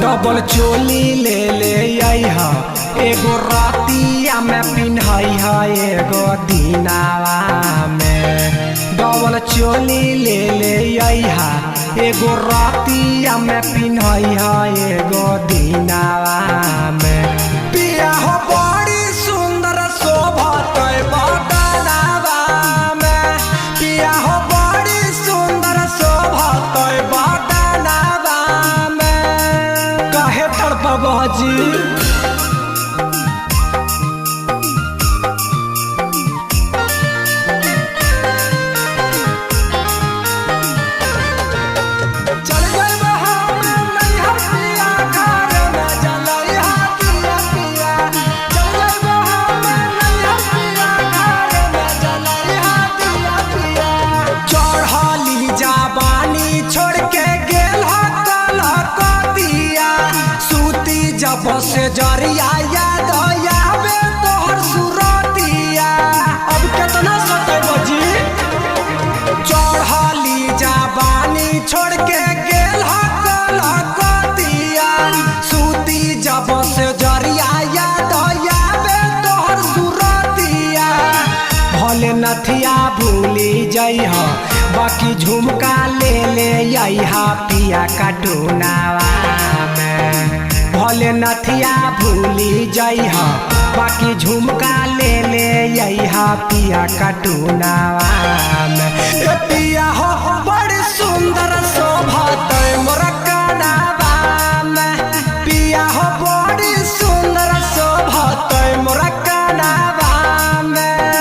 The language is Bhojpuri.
डबल चोली ले ले आइहा एगो रातिया में पिन्हई है एगो दिनावा में। डबल चोली ले ले आइहा एगो रातिया में पिन्हई है एगो दिनावा में। पिया हो बड़ी सुंदर शोभत बदनावा में। पिया हो बड़ी सुंदर शोभत बदनावा में। काहे तड़पबा जी जब से जरिया याद आवे तोहर सुरतिया। अब कितना सतेबो जी चढ़ली जवानी छोड़ के गेल कलकतिया। सूती जब से जरिया याद आवे तोहर सुरतिया। भले नथिया भूली जइह बाकी झुमका ले ले आइहा पिया कटुनावा में। भले नथिया भूली जइह बाकी झुमका ले ले आइहा पिया कटुनावा में। पिया हो